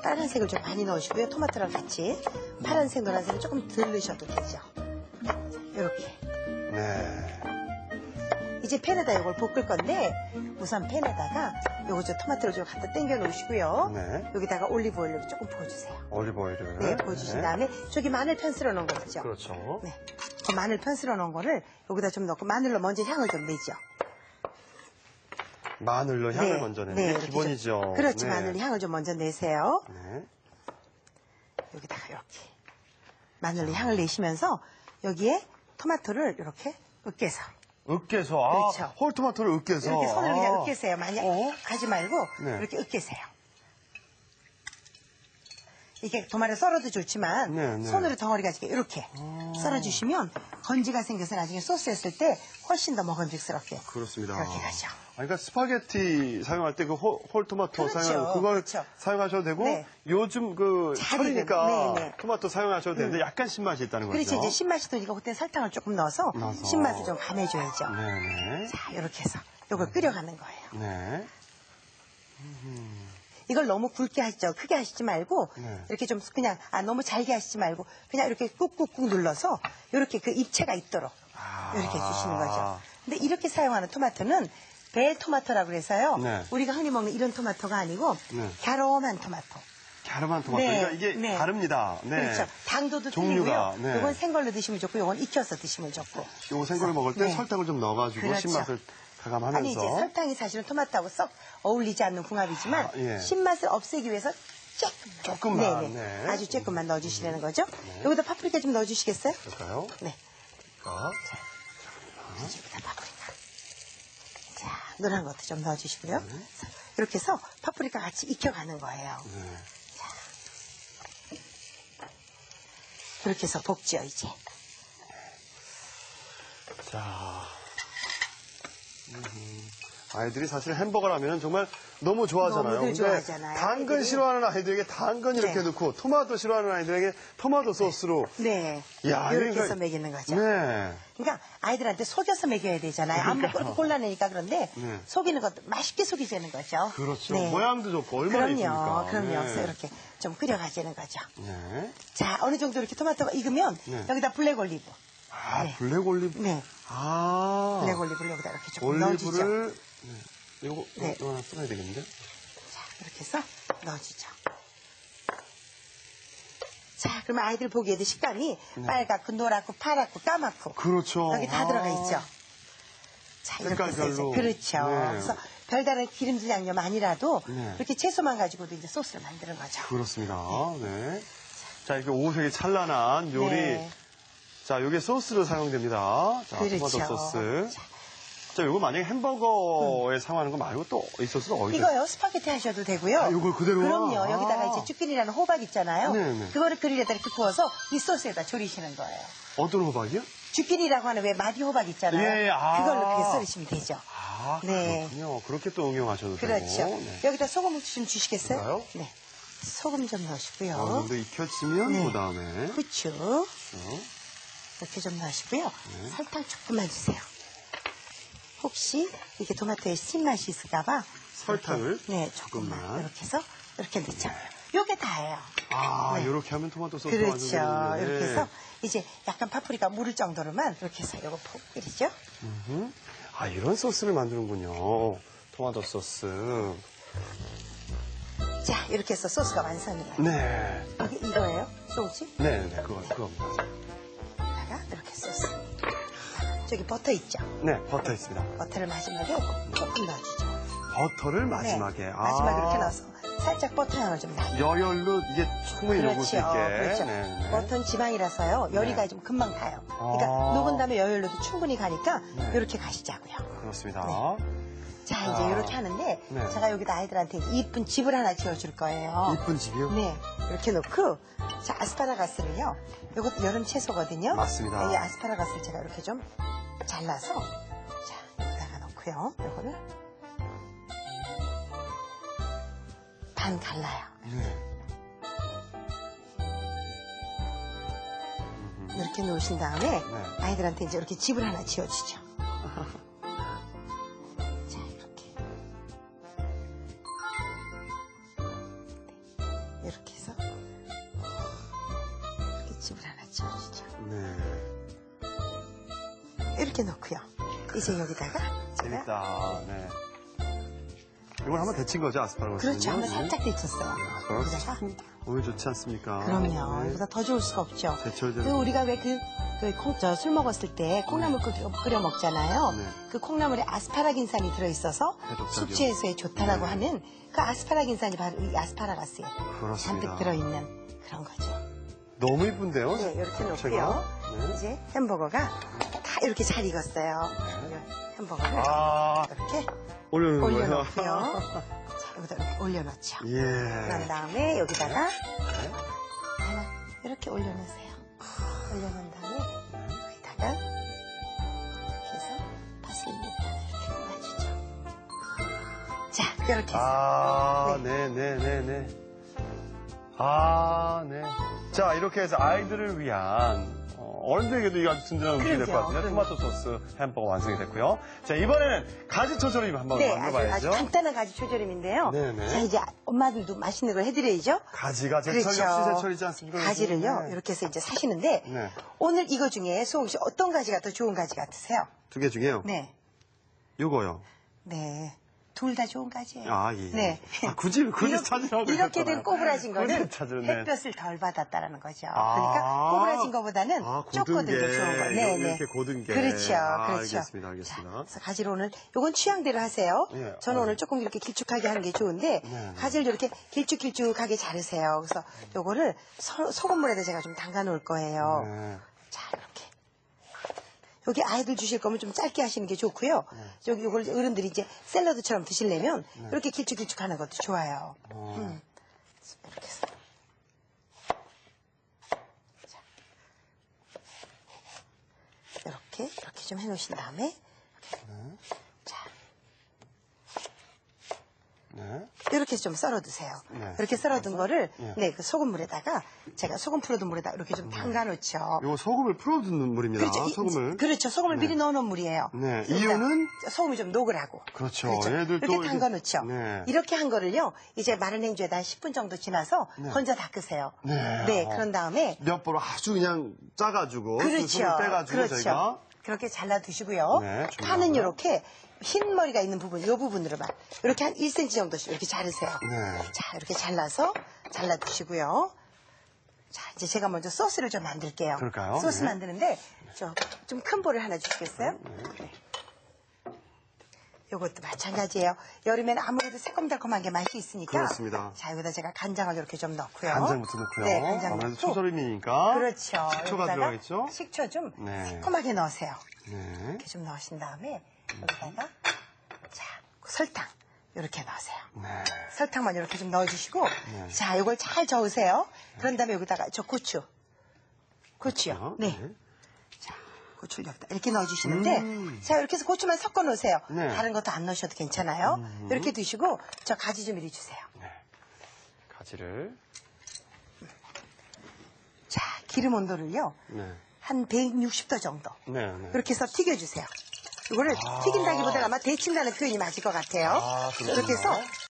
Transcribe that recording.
빨간색을 좀 많이 넣으시고요. 토마토랑 같이. 파란색, 노란색은 조금 덜 넣으셔도 되죠. 이렇게. 네. 이제 팬에다 이걸 볶을 건데 우선 팬에다가 요거 저 토마토를 좀 갖다 당겨 놓으시고요. 네. 여기다가 올리브 오일을 조금 부어주세요. 올리브 오일을. 네, 부어주신 다음에 저기 마늘 편스러 놓은 거 있죠? 그렇죠. 네. 그 마늘 편스러 놓은 거를 여기다 좀 넣고 마늘로 먼저 향을 좀 내죠. 마늘로 향을 네, 먼저 내는 네, 게 이렇게 기본이죠. 좀, 그렇지, 네. 마늘 향을 좀 먼저 내세요. 네. 여기다가 이렇게 마늘로 향을 내시면서 여기에 토마토를 이렇게 으깨서 으깨서, 그렇죠. 홀토마토를 으깨서. 이렇게 손으로 그냥 으깨세요. 많이 하지 말고 네. 이렇게 으깨세요. 이게 도마를 썰어도 좋지만 네, 네. 손으로 덩어리가 이렇게 썰어주시면 건지가 생겨서 나중에 소스 했을 때 훨씬 더 먹음직스럽게 그렇습니다. 그렇게 가죠. 그러니까 스파게티 사용할 때 그 홀토마토 그렇죠, 사용하는 그걸 그렇죠. 사용하셔도 되고 네. 요즘 그 잘 철이니까 익은, 네, 네. 토마토 사용하셔도 되는데 약간 신맛이 있다는 거죠. 그렇지, 이제 신맛이 도니까 그때 설탕을 조금 넣어서 신맛을 좀 가내줘야죠. 네네. 자, 이렇게 해서 이걸 끓여가는 거예요. 네. 이걸 너무 굵게 하시죠. 크게 하시지 말고 네. 이렇게 좀 그냥 너무 잘게 하시지 말고 그냥 이렇게 꾹꾹꾹 눌러서 이렇게 그 입체가 있도록 이렇게 해주시는 거죠. 근데 이렇게 사용하는 토마토는 벨 토마토라고 그래서요. 네. 우리가 흔히 먹는 이런 토마토가 아니고 네. 갸롬한 토마토. 갸름한 토마토. 네, 그러니까 이게 네. 다릅니다. 네. 그렇죠. 당도도 종류가, 틀리고요. 네. 이건 생걸로 드시면 좋고 이건 익혀서 드시면 좋고. 요거 생거를 먹을 때 네. 설탕을 좀 넣어가지고 그렇죠. 신맛을 가감하면서. 아니 이제 설탕이 사실은 토마토하고 썩 어울리지 않는 궁합이지만 예. 신맛을 없애기 위해서 조금만, 네네. 네. 아주 조금만 넣어주시라는 거죠. 여기다 파프리카 좀 넣어주시겠어요? 그럴까요? 네. 자, 여기다 파프리카. 자, 노란 것도 좀 넣어주시고요. 이렇게 해서 파프리카 같이 익혀가는 거예요. 네. 그렇게 해서 볶죠 이제. 자. 아이들이 사실 햄버거를 하면 정말 너무 좋아하잖아요. 너무들 근데 좋아하잖아요, 당근 아이들이. 싫어하는 아이들에게 당근 이렇게 네. 넣고 토마토 싫어하는 아이들에게 토마토 소스로. 네. 야, 이렇게 이거- 해서 먹이는 거죠. 네. 그러니까 아이들한테 속여서 먹여야 되잖아요. 안 먹고 이렇게 골라내니까 그런데 네. 속이는 것도 맛있게 속이자는 거죠. 그렇죠. 네. 모양도 좋고 얼마나 그럼요. 이쁘니까. 그럼요. 네. 그래서 이렇게 좀 끓여가지는 거죠. 네. 자, 어느 정도 이렇게 토마토가 익으면 네. 여기다 블랙 올리브. 아, 네. 블랙 올리브. 네. 아. 블랙 올리브를 여기다 이렇게 조금 넣어주죠. 올리브를. 네. 이거 네. 하나 써야 되겠는데? 자, 이렇게 해서 넣어주죠. 자, 그러면 아이들 보기에도 식감이 빨갛고 노랗고 파랗고 까맣고 그렇죠. 여기 다 들어가 있죠. 자, 이렇게 해서 이제 색깔별로. 그렇죠. 네. 그래서 별다른 기름질 양념 아니라도 네. 이렇게 채소만 가지고도 이제 소스를 만드는 거죠. 그렇습니다. 네. 자, 이렇게 오색이 찬란한 요리. 네. 자, 요게 소스로 사용됩니다. 자, 그렇죠. 토마토 소스. 자, 요거 만약에 햄버거에 사용하는 거 말고 또 이 소스는 어디서? 이거요, 스파게티 하셔도 되고요. 아, 요걸 그대로? 그럼요. 아. 여기다가 이제 쭈끼니라는 호박 있잖아요. 네네. 그거를 그릴에다 이렇게 구워서 이 소스에다 졸이시는 거예요. 어떤 호박이요? 쭈끼니라고 하는 왜 마디 호박 있잖아요. 예, 아. 그걸로 그렇게 썰으시면 되죠. 아, 네. 그렇군요. 그렇게 또 응용하셔도 그렇죠. 되고. 네. 여기다 소금 좀 주시겠어요? 그럴까요? 네. 소금 좀 넣으시고요. 어느 정도 익혀지면 네. 그다음에 후추 이렇게 좀 넣으시고요. 네. 설탕 조금만 주세요. 혹시 이게 토마토에 신맛이 있을까봐 설탕을 이렇게, 네, 조금만 조금만. 이렇게 해서 이렇게 넣죠. 요게 다예요. 아, 네. 이렇게 하면 토마토 소스 그렇죠. 완성되는데. 이렇게 해서 이제 약간 파프리카 무를 정도로만 이렇게 해서 요거 푹 끓이죠. 아, 이런 소스를 만드는군요. 토마토 소스. 자, 이렇게 해서 소스가 완성이에요. 네. 이게 이거예요? 소스? 네, 네, 그겁니다. 다가 이렇게 소스. 저기 버터 있죠? 네, 버터 있습니다. 버터를 마지막에 조금 넣어주죠. 버터를 마지막에. 네, 아. 마지막에 이렇게 넣어서 살짝 버터 향을 좀 나요. 열혈로 이게 충분히 녹을 수 있게. 그렇죠. 네, 네. 버터는 지방이라서요. 열이가 네. 좀 금방 타요. 그러니까 아. 녹은 다음에 열혈로도 충분히 가니까 네. 이렇게 가시자고요. 그렇습니다. 자, 이제 아. 이렇게 하는데 네. 제가 여기다 아이들한테 이쁜 집을 하나 지어줄 거예요. 이쁜 집이요? 네, 이렇게 놓고 자, 아스파라거스를요. 이것도 여름 채소거든요. 맞습니다. 이 아스파라거스를 제가 이렇게 좀 잘라서 자, 여기다가 놓고요. 이거를 반 갈라요. 네. 이렇게 놓으신 다음에 네. 아이들한테 이제 이렇게 집을 하나 지어주죠. 자, 이렇게. 네. 이렇게 해서 이렇게 집을 하나 지어주죠. 네. 이렇게 넣고요. 이제 여기다가 제가 재밌다. 네. 이걸 한번 데친 거죠, 아스파라거스? 그렇죠. 한번 살짝 데쳤어요. 아스파라거스 여기다가 참 오늘 좋지 않습니까? 그럼요. 네. 이보다 더 좋을 수가 없죠. 데쳐야 그 우리가 왜 술 먹었을 때 콩나물 끓여 먹잖아요. 네. 그 콩나물에 아스파라긴산이 들어있어서 해독작용. 숙취 해소에 좋다라고 네. 하는 그 아스파라긴산이 바로 이 아스파라거스에 그렇습니다. 잔뜩 들어있는 그런 거죠. 너무 이쁜데요? 네, 이렇게 놓고요. 제가? 네. 이제 햄버거가 다 이렇게 잘 익었어요. 이 햄버거를 아, 이렇게 올려놓는 거예요? 올려놓고요. 자, 여기다 이렇게 올려놓죠. 예. 그런 다음에 여기다가 네. 하나 이렇게 올려놓으세요. 올려놓은 다음에 여기다가 이렇게 해서 파슬리 이렇게 놔주죠. 자, 이렇게 해서 아, 네. 네네네네. 아, 네. 자, 이렇게 해서 아이들을 위한 어른들에게도 이거 아주 든든한 음식이 될 것 같은데 그럼요. 토마토 소스 햄버거 완성이 됐고요. 자, 이번에는 가지 초조림 한번 네, 만들어봐야죠. 아주 간단한 가지 초절임인데요. 네네. 자, 이제 엄마들도 맛있는 걸 해드려야죠. 가지가 제철 역시 제철이지 않습니까? 가지를요, 네. 이렇게 해서 이제 사시는데, 네. 오늘 이거 중에 수홍 씨 어떤 가지가 더 좋은 가지 같으세요? 두 개 중에요. 네. 요거요. 네. 둘 다 좋은 가지예요. 아, 예. 네. 아, 굳이 찾으라고 이렇게 그러셨잖아요. 된 꼬부라진 거는 굳이 찾으면, 네. 햇볕을 덜 받았다라는 거죠. 아. 그러니까 꼬부라진 거보다는 고든 쪼꼬든 게 게. 좋은 거. 네, 네. 이렇게 고든 게. 그렇죠. 아, 그렇죠. 알겠습니다, 알겠습니다. 자, 그래서 가지를 오늘 요건 취향대로 하세요. 예, 저는 오늘 조금 이렇게 길쭉하게 하는 게 좋은데 네. 가지를 이렇게 길쭉길쭉하게 자르세요. 그래서 요거를 소금물에다 제가 좀 담가 놓을 거예요. 네. 자, 이렇게. 여기 아이들 주실 거면 좀 짧게 하시는 게 좋고요. 여기 이걸 어른들이 이제 샐러드처럼 드시려면 이렇게 길쭉길쭉 하는 것도 좋아요. 이렇게 해서. 자. 이렇게 좀 해놓으신 다음에 자, 네. 이렇게 좀 썰어 두세요. 네. 이렇게 썰어둔 거를 예. 네, 그 소금물에다가 제가 소금 풀어둔 물에다 이렇게 좀 담가 놓죠. 요거 소금을 풀어두는 물입니다. 그렇죠. 소금을. 그렇죠. 소금을 미리 넣어놓은 물이에요. 네. 그러니까 이유는? 소금이 좀 녹으라고. 그렇죠. 얘들 또 이렇게 이렇게- 담가 놓죠. 네. 이렇게 한 거를요. 이제 마른 행주에다 한 10분 정도 지나서 건져 닦으세요. 네. 그런 다음에 몇 보로 아주 그냥 짜가지고 그 그렇죠. 소금을 빼가지고 그렇죠. 저희가 그렇게 잘라 두시고요. 네, 중요하고요. 파는 이렇게 흰 머리가 있는 부분, 이 부분으로만 이렇게 한 1cm 정도씩 이렇게 자르세요. 네. 자, 이렇게 잘라서 잘라 두시고요. 자, 이제 제가 먼저 소스를 좀 만들게요. 그럴까요? 소스 네. 만드는데 좀 큰 볼을 하나 주시겠어요? 네. 요것도 마찬가지예요. 여름에는 아무래도 새콤달콤한 게 맛이 있으니까. 그렇습니다. 자, 여기다 제가 간장을 이렇게 좀 넣고요. 간장부터 넣고요. 네, 간장 아무래도 넣고. 초절임이니까. 그렇죠. 식초가 여기다가 들어가겠죠? 식초 좀 네. 새콤하게 넣으세요. 네. 이렇게 좀 넣으신 다음에 여기다가 자, 설탕 이렇게 넣으세요. 네. 설탕만 이렇게 좀 넣어주시고 자, 이걸 잘 저으세요. 그런 다음에 여기다가 저 고추요. 네. 고추를 여기다 이렇게 넣어주시는데 자, 이렇게 해서 고추만 섞어 놓으세요. 네. 다른 것도 안 넣으셔도 괜찮아요. 이렇게 드시고 저 가지 좀 이리 주세요. 네. 가지를. 자, 기름 온도를요. 네. 한 160도 정도. 네. 네. 이렇게 해서 튀겨주세요. 이거를 튀긴다기보다는 아마 데친다는 표현이 맞을 것 같아요. 아, 그렇군요. 이렇게 해서